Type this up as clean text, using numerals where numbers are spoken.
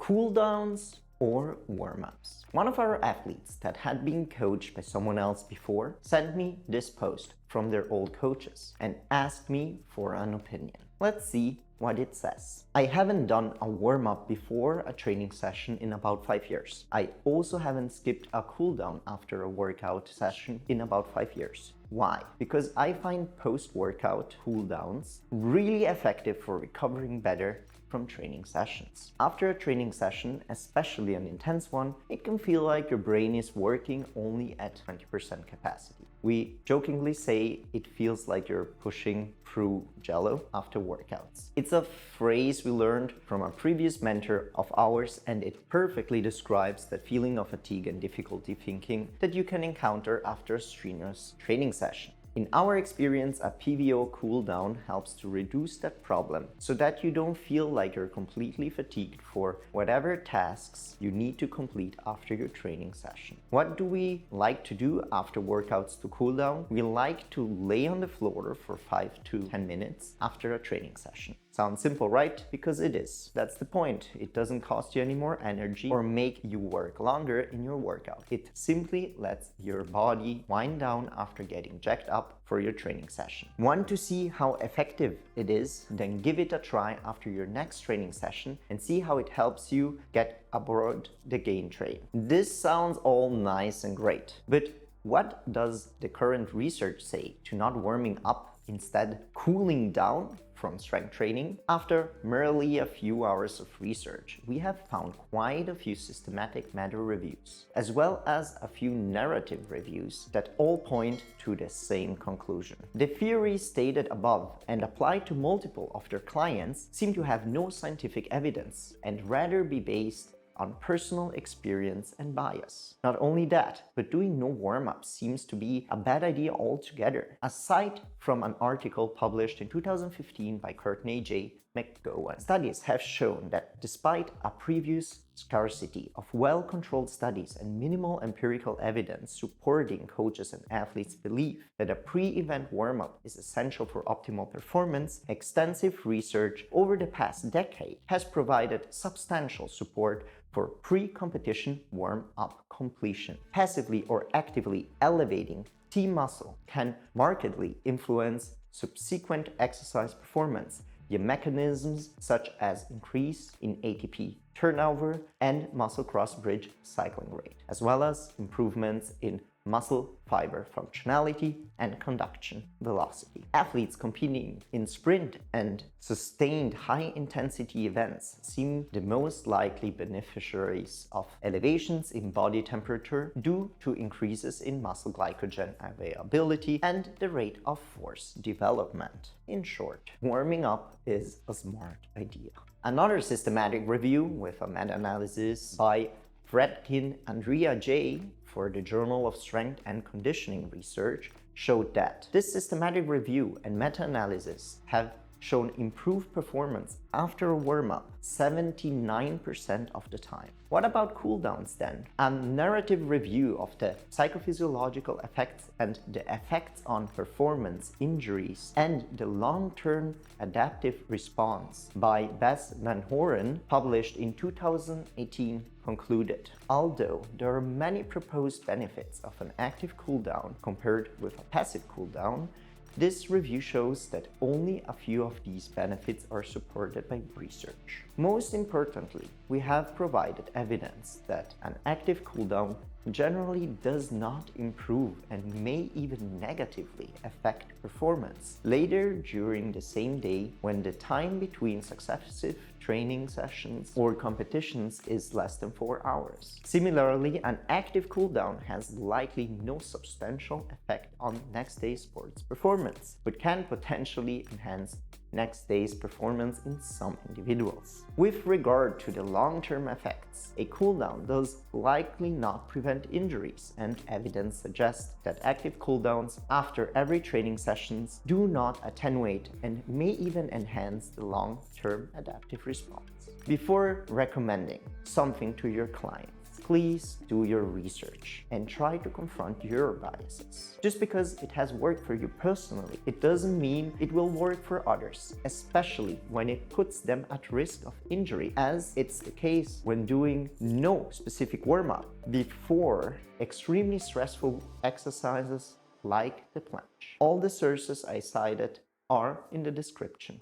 Cooldowns or warm-ups. One of our athletes that had been coached by someone else before sent me this post from their old coaches and asked me for an opinion. Let's see what it says. I haven't done a warm-up before a training session in about 5 years. I also haven't skipped a cooldown after a workout session in about 5 years. Why? Because I find post-workout cooldowns really effective for recovering better from training sessions. After a training session, especially an intense one, it can feel like your brain is working only at 20% capacity. We jokingly say it feels like you're pushing through jello after workouts. It's a phrase we learned from a previous mentor of ours, and it perfectly describes that feeling of fatigue and difficulty thinking that you can encounter after a strenuous training session. In our experience, a PVO cooldown helps to reduce that problem so that you don't feel like you're completely fatigued for whatever tasks you need to complete after your training session. What do we like to do after workouts to cool down? We like to lay on the floor for 5 to 10 minutes after a training session. Sounds simple, right? Because it is. That's the point. It doesn't cost you any more energy or make you work longer in your workout. It simply lets your body wind down after getting jacked up for your training session. Want to see how effective it is? Then give it a try after your next training session and see how it helps you get aboard the gain train. This sounds all nice and great, but what does the current research say to not warming up, instead cooling down from strength training? After merely a few hours of research, we have found quite a few systematic meta-reviews, as well as a few narrative reviews that all point to the same conclusion. The theories stated above and applied to multiple of their clients seem to have no scientific evidence and rather be based on personal experience and bias. Not only that, but doing no warm-up seems to be a bad idea altogether. Aside from an article published in 2015 by Courtney J. McGowan, studies have shown that despite a previous scarcity of well-controlled studies and minimal empirical evidence supporting coaches and athletes' belief that a pre-event warm-up is essential for optimal performance, extensive research over the past decade has provided substantial support for pre-competition warm-up completion. Passively or actively elevating team muscle can markedly influence subsequent exercise performance via mechanisms such as increase in ATP turnover and muscle cross-bridge cycling rate, as well as improvements in muscle fiber functionality and conduction velocity. Athletes competing in sprint and sustained high-intensity events seem the most likely beneficiaries of elevations in body temperature due to increases in muscle glycogen availability and the rate of force development. In short, warming up is a smart idea. Another systematic review with a meta-analysis by Fredkin Andrea J. for the Journal of Strength and Conditioning Research showed that this systematic review and meta-analysis have shown improved performance after a warm-up 79% of the time. What about cooldowns then? A narrative review of the psychophysiological effects and the effects on performance, injuries, and the long-term adaptive response by Bess Van Horen, published in 2018, concluded, although there are many proposed benefits of an active cooldown compared with a passive cooldown, this review shows that only a few of these benefits are supported by research. Most importantly, we have provided evidence that an active cooldown generally does not improve and may even negatively affect performance later during the same day when the time between successive training sessions or competitions is less than 4 hours. Similarly, an active cooldown has likely no substantial effect on next day's sports performance, but can potentially enhance next day's performance in some individuals. With regard to the long-term effects, a cooldown does likely not prevent injuries, and evidence suggests that active cooldowns after every training sessions do not attenuate and may even enhance the long-term adaptive response. Before recommending something to your clients, please do your research and try to confront your biases. Just because it has worked for you personally, it doesn't mean it will work for others, especially when it puts them at risk of injury, as it's the case when doing no specific warm-up before extremely stressful exercises like the planche. All the sources I cited are in the description.